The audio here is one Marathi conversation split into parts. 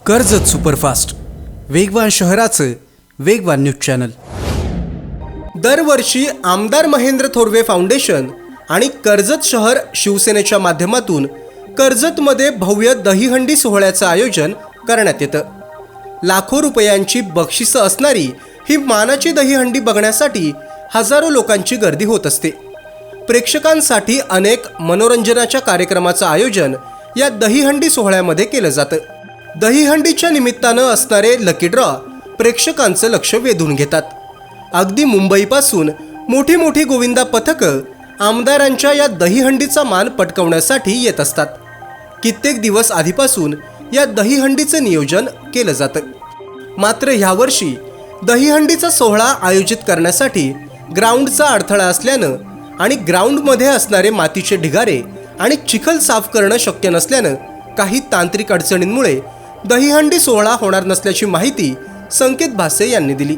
कर्जत सुपरफास्ट, वेगवान शहराचं वेगवान न्यूज चॅनल। दरवर्षी आमदार महेंद्र थोरवे फाउंडेशन आणि कर्जत शहर शिवसेनेच्या माध्यमातून कर्जतमध्ये भव्य दहीहंडी सोहळ्याचं आयोजन करण्यात येतं। लाखो रुपयांची बक्षिसं असणारी ही मानाची दहीहंडी बघण्यासाठी हजारो लोकांची गर्दी होत असते। प्रेक्षकांसाठी अनेक मनोरंजनाच्या कार्यक्रमाचं आयोजन या दहीहंडी सोहळ्यामध्ये केलं जातं। दहीहंडीच्या निमित्तानं असणारे लकी ड्रॉ प्रेक्षकांचं लक्ष वेधून घेतात। अगदी मुंबईपासून मोठी मोठी गोविंदा पथकं आमदारांच्या या दहीहंडीचा मान पटकावण्यासाठी येत असतात। कित्येक दिवस आधीपासून या दहीहंडीचं नियोजन केलं जातं। मात्र ह्यावर्षी दहीहंडीचा सोहळा आयोजित करण्यासाठी ग्राउंडचा अडथळा असल्यानं आणि ग्राउंडमध्ये असणारे मातीचे ढिगारे आणि चिखल साफ करणं शक्य नसल्यानं काही तांत्रिक अडचणींमुळे दहीहंडी सोहळा होणार नसल्याची माहिती संकेत भासे यांनी दिली।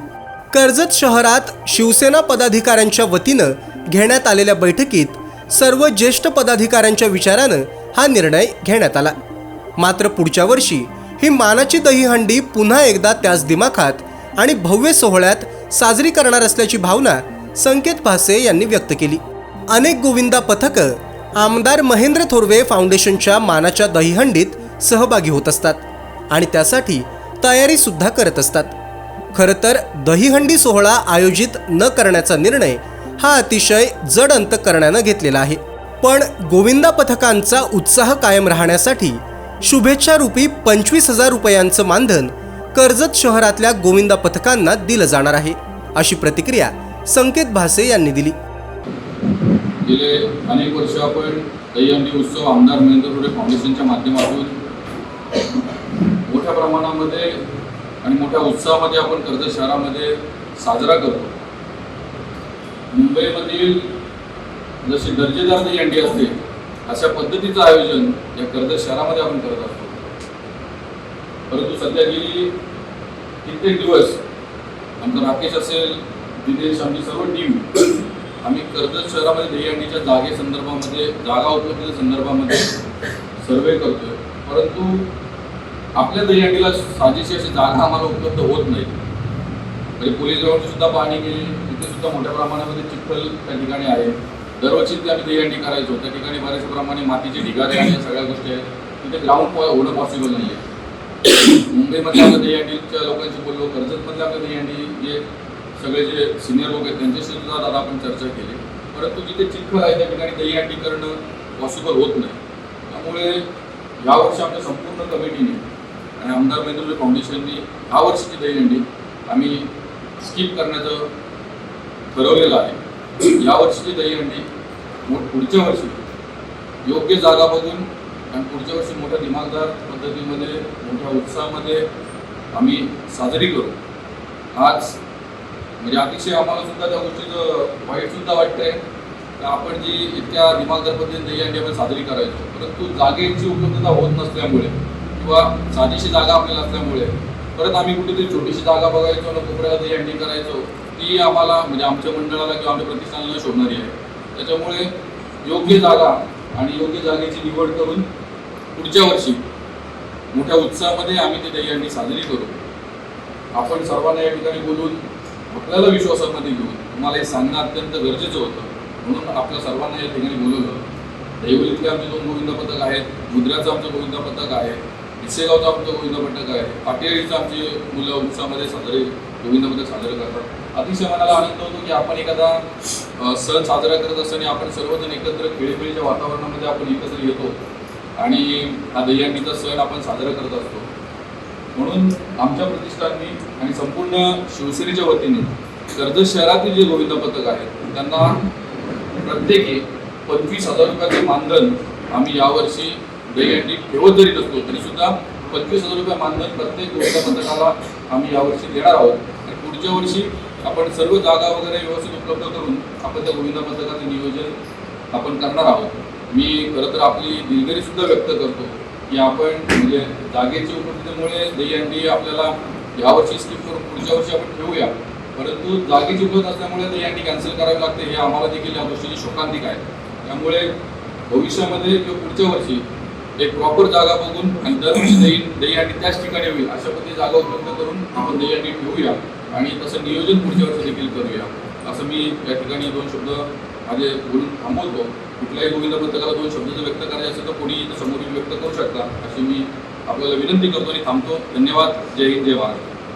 कर्जत शहरात शिवसेना पदाधिकाऱ्यांच्या वतीनं घेण्यात आलेल्या बैठकीत सर्व ज्येष्ठ पदाधिकाऱ्यांच्या विचारानं हा निर्णय घेण्यात आला। मात्र पुढच्या वर्षी ही मानाची दहीहंडी पुन्हा एकदा त्याच दिमाखात आणि भव्य सोहळ्यात साजरी करणार असल्याची भावना संकेत भासे यांनी व्यक्त केली। अनेक गोविंदा पथकं आमदार महेंद्र थोरवे फाउंडेशनच्या मानाच्या दहीहंडीत सहभागी होत असतात आणि त्यासाठी तयारी सुद्धा करत असतात। खरं तर दहीहंडी सोहळा आयोजित न करण्याचा निर्णय हा अतिशय जड अंतःकरणानं घेतलेला आहे। पण गोविंदा पथकांचा उत्साह कायम राहण्यासाठी शुभेच्छा रूपी 25,000 रुपयांचं मानधन कर्जत शहरातल्या गोविंदा पथकांना दिलं जाणार आहे, अशी प्रतिक्रिया संकेत भासे यांनी दिली। गेले अनेक वर्ष आपण दहीहंडी उत्सव आमदार महेंद्र थोरवे फाउंडेशनच्या माध्यमातून मोठ्या प्रमाणामध्ये आणि मोठ्या उत्साहामध्ये आपण कर्जत शहरामध्ये साजरा करतो। मुंबईमधील जशी दर्जेदार दहीहंडी असते अशा पद्धतीचं आयोजन या कर्जत शहरामध्ये आपण करत असतो। परंतु सध्या गेली कित्येक दिवस आमचा राकेश असेल, दिनेश, आमची सर्व टीम आम्ही कर्जत शहरामध्ये दहीहंडीच्या जागेसंदर्भामध्ये, जागा उपलब्धते संदर्भामध्ये सर्वे करतोय। परंतु आपल्या दहीहंडीला साजेशी अशी जागा आम्हाला उपलब्ध होत नाही। म्हणजे पोलीस ग्राउंडची सुद्धा पाहणी केली, तिथे सुद्धा मोठ्या प्रमाणामध्ये चिखल त्या ठिकाणी आहे। दरवर्षी ते आम्ही दहीहंडी करायचो, त्या ठिकाणी बऱ्याच प्रमाणे मातीचे ढिगारे आणि सगळ्या गोष्टी आहेत, तिथे ग्राउंड होणं पॉसिबल नाही आहे। मुंबईमध्ये आम्ही दहीहंडीच्या लोकांशी बोललो, कर्जतमधल्या आपल्या दहीहंडी जे सगळे जे सिनियर लोक आहेत त्यांच्याशी सुद्धा दादा आपण चर्चा केली, परंतु जिथे चिखल आहे त्या ठिकाणी दहीहंडी करणं पॉसिबल होत नाही। त्यामुळे यावर्षी आमच्या संपूर्ण कमिटीने आणि आमदार महेंद्र थोरवे फाउंडेशननी ह्या वर्षीची दहीहंडी आम्ही स्किप करण्याचं ठरवलेलं आहे। यावर्षीची दहीहंडी पुढच्या वर्षी योग्य जागा बघून आणि पुढच्या वर्षी मोठ्या दिमागदार पद्धतीमध्ये मोठ्या उत्साहामध्ये आम्ही साजरी करू। आज म्हणजे अतिशय आम्हाला सुद्धा त्या गोष्टीचं वाईट सुद्धा वाटतंय की आपण जी इतक्या दिमागदार पद्धतीने दहीहंडी आपण साजरी करायचो, परंतु जागेची उपलब्धता होत नसल्यामुळे किंवा साजेशी जागा आपल्याला असल्यामुळे परत आम्ही कुठेतरी छोटीशी जागा बघायचो आणि कोपऱ्याला दहीहंडी करायचो, ती आम्हाला म्हणजे आमच्या मंडळाला किंवा आमच्या प्रतिष्ठानाला शोधणारी आहे। त्याच्यामुळे योग्य जागा आणि योग्य जागेची निवड करून पुढच्या वर्षी मोठ्या उत्साहामध्ये आम्ही ती दहीहंडी साजरी करू। आपण सर्वांना या ठिकाणी बोलून आपल्याला विश्वासामध्ये घेऊन तुम्हाला हे सांगणं अत्यंत गरजेचं होतं, म्हणून आपल्या सर्वांना या ठिकाणी बोलवलं। देवळीतले आमचे 2 गोविंदा पथक आहेत, मुद्राचं आमचं गोविंदा पथक आहे, इसेगावचं आमचं गोविंदा पथक आहे, पाटेळीचं आमची मुलं उत्साहामध्ये साजरे गोविंदा पथक साजरे करतात। अतिशय मनाला आनंद होतो की आपण एखादा सण साजरा करत असताना आपण सर्वजण एकत्र खेळीमेळीच्या वातावरणामध्ये आपण एकत्र येतो आणि हा दहीहंडीचा सण आपण साजरा करत असतो। म्हणून आमच्या प्रतिष्ठाननी आणि संपूर्ण शिवसेनेच्या वतीने कर्जत शहरातील जे गोविंदा पथक आहेत त्यांना प्रत्येकी 25,000 रुपयाचे मानधन आम्ही यावर्षी दहीहंडी ठेवत जरी नसतो तरी सुद्धा 25,000 रुपये मानधन प्रत्येक गोविंदा पथकाला आम्ही यावर्षी देणार आहोत। आणि पुढच्या वर्षी आपण सर्व जागा वगैरे व्यवस्थित उपलब्ध करून आपण त्या गोविंदा पथकाचं नियोजन आपण करणार आहोत। मी खरं तर आपली दिलगिरी सुद्धा व्यक्त करतो की आपण म्हणजे जागेची उपलब्धतेमुळे दहीहंडी आपल्याला यावर्षी स्किप करून पुढच्या वर्षी आपण ठेवूया, परंतु जागेची उपलब्ध असल्यामुळे दहीहंडी कॅन्सल करावी लागते, हे आम्हाला देखील या गोष्टीची शोकांतिक आहे। त्यामुळे भविष्यामध्ये किंवा पुढच्या वर्षी एक प्रॉपर जागा बघून आणि दरवर्षी दहीहंडी त्याच ठिकाणी होईल अशा पद्धती जागा उपलब्ध करून आपण दहीहंडी ठेवूया आणि तसं नियोजन पुढच्या वर्षी देखील करूया असं मी या ठिकाणी 2 शब्द माझे बोलून थांबवतो. कुठल्याही गोविंद पथकाला 2 शब्द जर व्यक्त करायचे असेल तर कोणी इथं समोर व्यक्त करू शकता अशी मी आपल्याला विनंती करतो आणि थांबतो. धन्यवाद. जय हिंद, जय महाराष्ट्र.